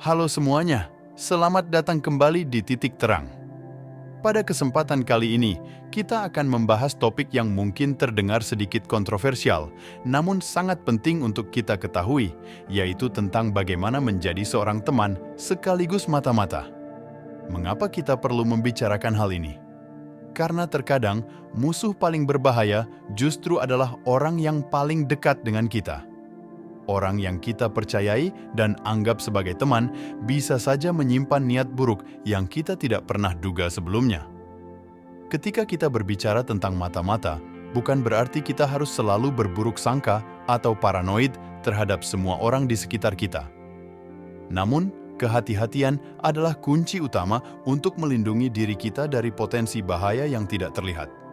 Halo semuanya, selamat datang kembali di Titik Terang. Pada kesempatan kali ini, kita akan membahas topik yang mungkin terdengar sedikit kontroversial, namun sangat penting untuk kita ketahui, yaitu tentang bagaimana menjadi seorang teman sekaligus mata-mata. Mengapa kita perlu membicarakan hal ini? Karena terkadang musuh paling berbahaya justru adalah orang yang paling dekat dengan kita. Orang yang kita percayai dan anggap sebagai teman bisa saja menyimpan niat buruk yang kita tidak pernah duga sebelumnya. Ketika kita berbicara tentang mata-mata, bukan berarti kita harus selalu berburuk sangka atau paranoid terhadap semua orang di sekitar kita. Namun, kehati-hatian adalah kunci utama untuk melindungi diri kita dari potensi bahaya yang tidak terlihat.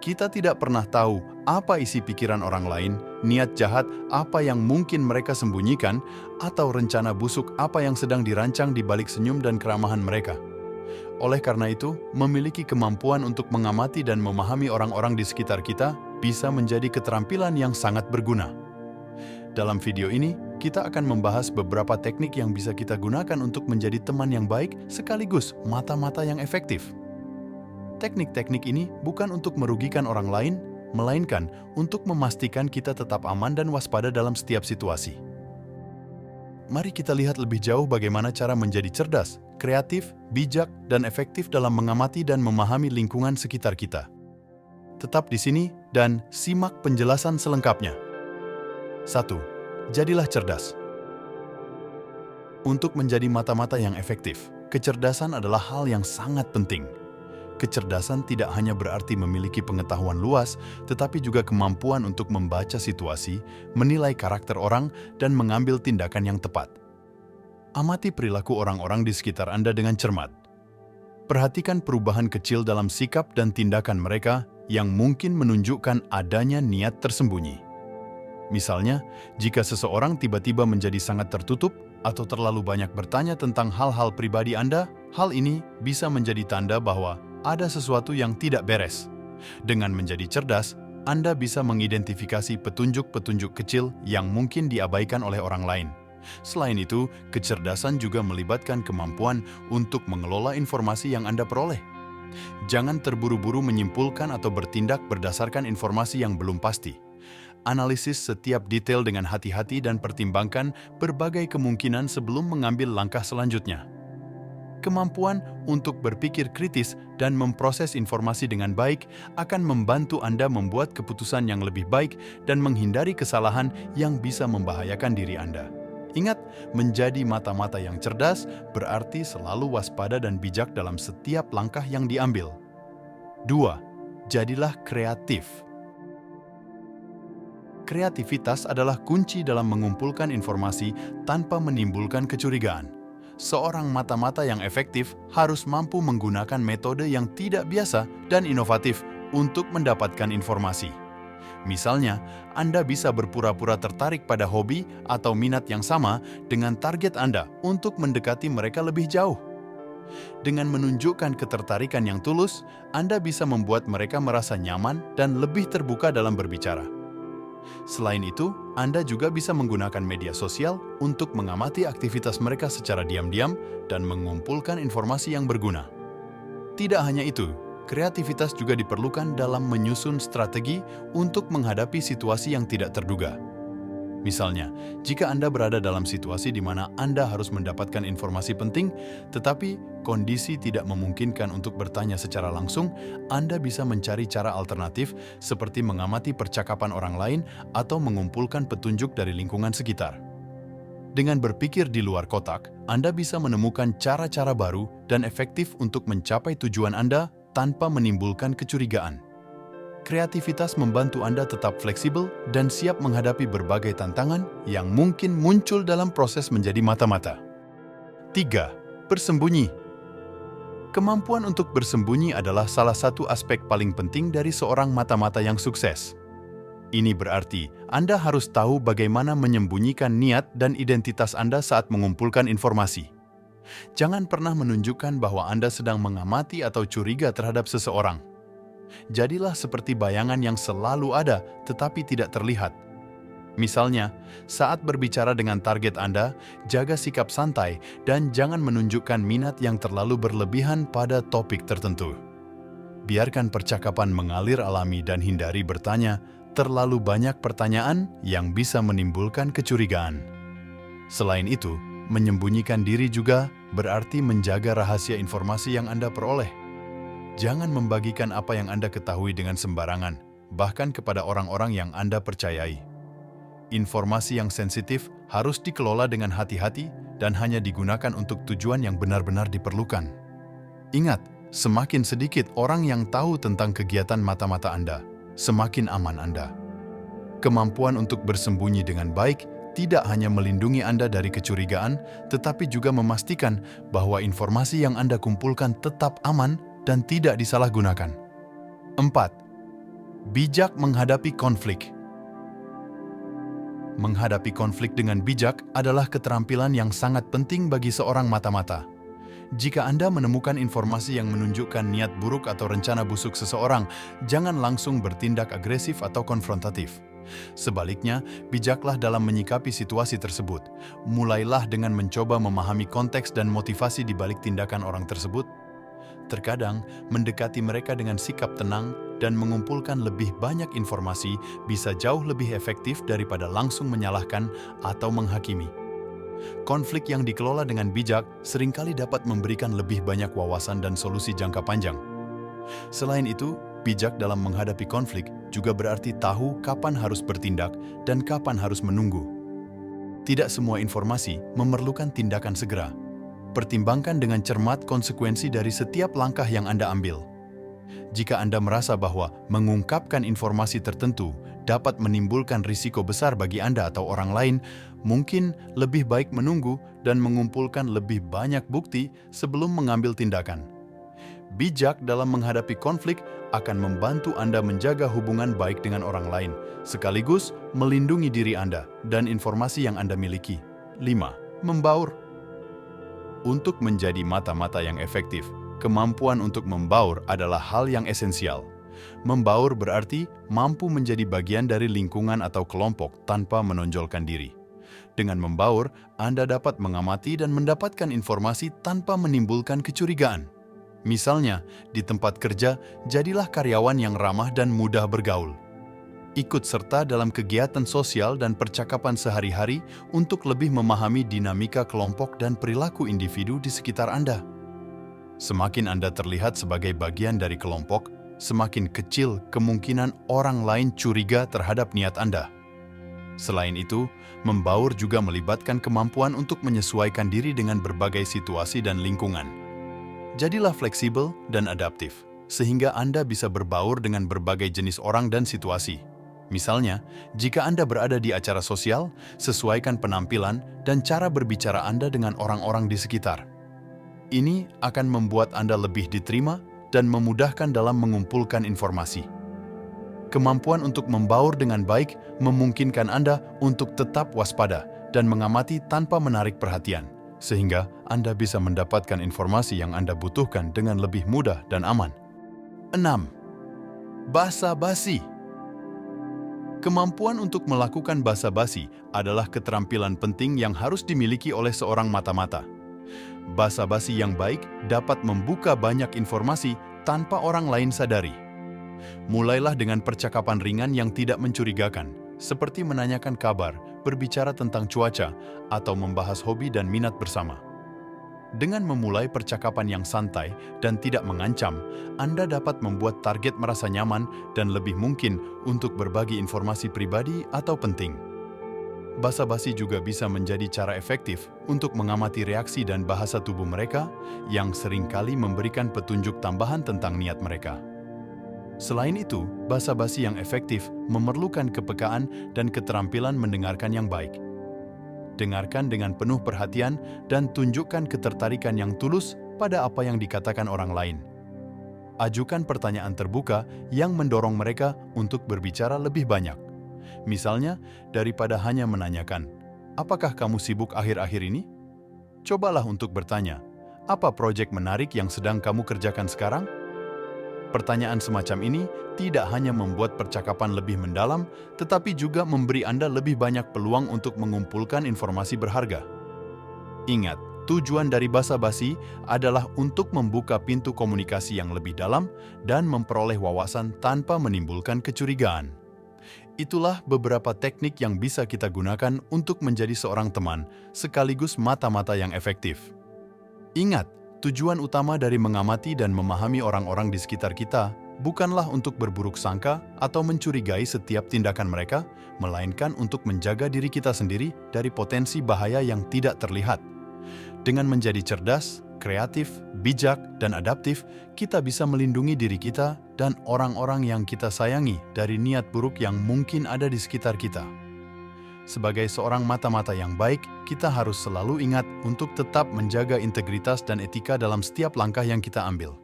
Kita tidak pernah tahu apa isi pikiran orang lain, niat jahat apa yang mungkin mereka sembunyikan, atau rencana busuk apa yang sedang dirancang di balik senyum dan keramahan mereka. Oleh karena itu, memiliki kemampuan untuk mengamati dan memahami orang-orang di sekitar kita bisa menjadi keterampilan yang sangat berguna. Dalam video ini, kita akan membahas beberapa teknik yang bisa kita gunakan untuk menjadi teman yang baik sekaligus mata-mata yang efektif. Teknik-teknik ini bukan untuk merugikan orang lain, melainkan untuk memastikan kita tetap aman dan waspada dalam setiap situasi. Mari kita lihat lebih jauh bagaimana cara menjadi cerdas, kreatif, bijak, dan efektif dalam mengamati dan memahami lingkungan sekitar kita. Tetap di sini dan simak penjelasan selengkapnya. 1. Jadilah cerdas. Untuk menjadi mata-mata yang efektif, kecerdasan adalah hal yang sangat penting. Kecerdasan tidak hanya berarti memiliki pengetahuan luas, tetapi juga kemampuan untuk membaca situasi, menilai karakter orang, dan mengambil tindakan yang tepat. Amati perilaku orang-orang di sekitar Anda dengan cermat. Perhatikan perubahan kecil dalam sikap dan tindakan mereka yang mungkin menunjukkan adanya niat tersembunyi. Misalnya, jika seseorang tiba-tiba menjadi sangat tertutup atau terlalu banyak bertanya tentang hal-hal pribadi Anda, hal ini bisa menjadi tanda bahwa ada sesuatu yang tidak beres. Dengan menjadi cerdas, Anda bisa mengidentifikasi petunjuk-petunjuk kecil yang mungkin diabaikan oleh orang lain. Selain itu, kecerdasan juga melibatkan kemampuan untuk mengelola informasi yang Anda peroleh. Jangan terburu-buru menyimpulkan atau bertindak berdasarkan informasi yang belum pasti. Analisis setiap detail dengan hati-hati dan pertimbangkan berbagai kemungkinan sebelum mengambil langkah selanjutnya. Kemampuan untuk berpikir kritis dan memproses informasi dengan baik akan membantu Anda membuat keputusan yang lebih baik dan menghindari kesalahan yang bisa membahayakan diri Anda. Ingat, menjadi mata-mata yang cerdas berarti selalu waspada dan bijak dalam setiap langkah yang diambil. 2. Jadilah kreatif. Kreativitas adalah kunci dalam mengumpulkan informasi tanpa menimbulkan kecurigaan. Seorang mata-mata yang efektif harus mampu menggunakan metode yang tidak biasa dan inovatif untuk mendapatkan informasi. Misalnya, Anda bisa berpura-pura tertarik pada hobi atau minat yang sama dengan target Anda untuk mendekati mereka lebih jauh. Dengan menunjukkan ketertarikan yang tulus, Anda bisa membuat mereka merasa nyaman dan lebih terbuka dalam berbicara. Selain itu, Anda juga bisa menggunakan media sosial untuk mengamati aktivitas mereka secara diam-diam dan mengumpulkan informasi yang berguna. Tidak hanya itu, kreativitas juga diperlukan dalam menyusun strategi untuk menghadapi situasi yang tidak terduga. Misalnya, jika Anda berada dalam situasi di mana Anda harus mendapatkan informasi penting, tetapi kondisi tidak memungkinkan untuk bertanya secara langsung, Anda bisa mencari cara alternatif seperti mengamati percakapan orang lain atau mengumpulkan petunjuk dari lingkungan sekitar. Dengan berpikir di luar kotak, Anda bisa menemukan cara-cara baru dan efektif untuk mencapai tujuan Anda tanpa menimbulkan kecurigaan. Kreativitas membantu Anda tetap fleksibel dan siap menghadapi berbagai tantangan yang mungkin muncul dalam proses menjadi mata-mata. 3. Bersembunyi. Kemampuan untuk bersembunyi adalah salah satu aspek paling penting dari seorang mata-mata yang sukses. Ini berarti Anda harus tahu bagaimana menyembunyikan niat dan identitas Anda saat mengumpulkan informasi. Jangan pernah menunjukkan bahwa Anda sedang mengamati atau curiga terhadap seseorang. Jadilah seperti bayangan yang selalu ada tetapi tidak terlihat. Misalnya, saat berbicara dengan target Anda, jaga sikap santai dan jangan menunjukkan minat yang terlalu berlebihan pada topik tertentu. Biarkan percakapan mengalir alami dan hindari bertanya terlalu banyak pertanyaan yang bisa menimbulkan kecurigaan. Selain itu, menyembunyikan diri juga berarti menjaga rahasia informasi yang Anda peroleh. Jangan membagikan apa yang Anda ketahui dengan sembarangan, bahkan kepada orang-orang yang Anda percayai. Informasi yang sensitif harus dikelola dengan hati-hati dan hanya digunakan untuk tujuan yang benar-benar diperlukan. Ingat, semakin sedikit orang yang tahu tentang kegiatan mata-mata Anda, semakin aman Anda. Kemampuan untuk bersembunyi dengan baik tidak hanya melindungi Anda dari kecurigaan, tetapi juga memastikan bahwa informasi yang Anda kumpulkan tetap aman dan tidak disalahgunakan. 4. Bijak menghadapi konflik. Menghadapi konflik dengan bijak adalah keterampilan yang sangat penting bagi seorang mata-mata. Jika Anda menemukan informasi yang menunjukkan niat buruk atau rencana busuk seseorang, jangan langsung bertindak agresif atau konfrontatif. Sebaliknya, bijaklah dalam menyikapi situasi tersebut. Mulailah dengan mencoba memahami konteks dan motivasi di balik tindakan orang tersebut. Terkadang, mendekati mereka dengan sikap tenang dan mengumpulkan lebih banyak informasi bisa jauh lebih efektif daripada langsung menyalahkan atau menghakimi. Konflik yang dikelola dengan bijak seringkali dapat memberikan lebih banyak wawasan dan solusi jangka panjang. Selain itu, bijak dalam menghadapi konflik juga berarti tahu kapan harus bertindak dan kapan harus menunggu. Tidak semua informasi memerlukan tindakan segera. Pertimbangkan dengan cermat konsekuensi dari setiap langkah yang Anda ambil. Jika Anda merasa bahwa mengungkapkan informasi tertentu dapat menimbulkan risiko besar bagi Anda atau orang lain, mungkin lebih baik menunggu dan mengumpulkan lebih banyak bukti sebelum mengambil tindakan. Bijak dalam menghadapi konflik akan membantu Anda menjaga hubungan baik dengan orang lain, sekaligus melindungi diri Anda dan informasi yang Anda miliki. 5. Membaur. Untuk menjadi mata-mata yang efektif, kemampuan untuk membaur adalah hal yang esensial. Membaur berarti mampu menjadi bagian dari lingkungan atau kelompok tanpa menonjolkan diri. Dengan membaur, Anda dapat mengamati dan mendapatkan informasi tanpa menimbulkan kecurigaan. Misalnya, di tempat kerja, jadilah karyawan yang ramah dan mudah bergaul. Ikut serta dalam kegiatan sosial dan percakapan sehari-hari untuk lebih memahami dinamika kelompok dan perilaku individu di sekitar Anda. Semakin Anda terlihat sebagai bagian dari kelompok, semakin kecil kemungkinan orang lain curiga terhadap niat Anda. Selain itu, membaur juga melibatkan kemampuan untuk menyesuaikan diri dengan berbagai situasi dan lingkungan. Jadilah fleksibel dan adaptif, sehingga Anda bisa berbaur dengan berbagai jenis orang dan situasi. Misalnya, jika Anda berada di acara sosial, sesuaikan penampilan dan cara berbicara Anda dengan orang-orang di sekitar. Ini akan membuat Anda lebih diterima dan memudahkan dalam mengumpulkan informasi. Kemampuan untuk membaur dengan baik memungkinkan Anda untuk tetap waspada dan mengamati tanpa menarik perhatian, sehingga Anda bisa mendapatkan informasi yang Anda butuhkan dengan lebih mudah dan aman. 6. Basa-basi. Kemampuan untuk melakukan basa-basi adalah keterampilan penting yang harus dimiliki oleh seorang mata-mata. Basa-basi yang baik dapat membuka banyak informasi tanpa orang lain sadari. Mulailah dengan percakapan ringan yang tidak mencurigakan, seperti menanyakan kabar, berbicara tentang cuaca, atau membahas hobi dan minat bersama. Dengan memulai percakapan yang santai dan tidak mengancam, Anda dapat membuat target merasa nyaman dan lebih mungkin untuk berbagi informasi pribadi atau penting. Basa-basi juga bisa menjadi cara efektif untuk mengamati reaksi dan bahasa tubuh mereka yang seringkali memberikan petunjuk tambahan tentang niat mereka. Selain itu, basa-basi yang efektif memerlukan kepekaan dan keterampilan mendengarkan yang baik. Dengarkan dengan penuh perhatian dan tunjukkan ketertarikan yang tulus pada apa yang dikatakan orang lain. Ajukan pertanyaan terbuka yang mendorong mereka untuk berbicara lebih banyak. Misalnya, daripada hanya menanyakan, "Apakah kamu sibuk akhir-akhir ini?" Cobalah untuk bertanya, "Apa proyek menarik yang sedang kamu kerjakan sekarang?" Pertanyaan semacam ini tidak hanya membuat percakapan lebih mendalam, tetapi juga memberi Anda lebih banyak peluang untuk mengumpulkan informasi berharga. Ingat, tujuan dari basa-basi adalah untuk membuka pintu komunikasi yang lebih dalam dan memperoleh wawasan tanpa menimbulkan kecurigaan. Itulah beberapa teknik yang bisa kita gunakan untuk menjadi seorang teman, sekaligus mata-mata yang efektif. Ingat, tujuan utama dari mengamati dan memahami orang-orang di sekitar kita bukanlah untuk berburuk sangka atau mencurigai setiap tindakan mereka, melainkan untuk menjaga diri kita sendiri dari potensi bahaya yang tidak terlihat. Dengan menjadi cerdas, kreatif, bijak, dan adaptif, kita bisa melindungi diri kita dan orang-orang yang kita sayangi dari niat buruk yang mungkin ada di sekitar kita. Sebagai seorang mata-mata yang baik, kita harus selalu ingat untuk tetap menjaga integritas dan etika dalam setiap langkah yang kita ambil.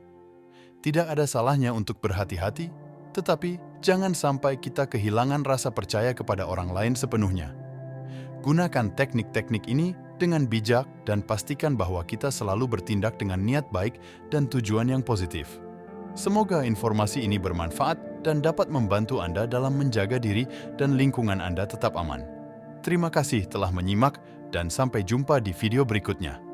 Tidak ada salahnya untuk berhati-hati, tetapi jangan sampai kita kehilangan rasa percaya kepada orang lain sepenuhnya. Gunakan teknik-teknik ini dengan bijak dan pastikan bahwa kita selalu bertindak dengan niat baik dan tujuan yang positif. Semoga informasi ini bermanfaat dan dapat membantu Anda dalam menjaga diri dan lingkungan Anda tetap aman. Terima kasih telah menyimak dan sampai jumpa di video berikutnya.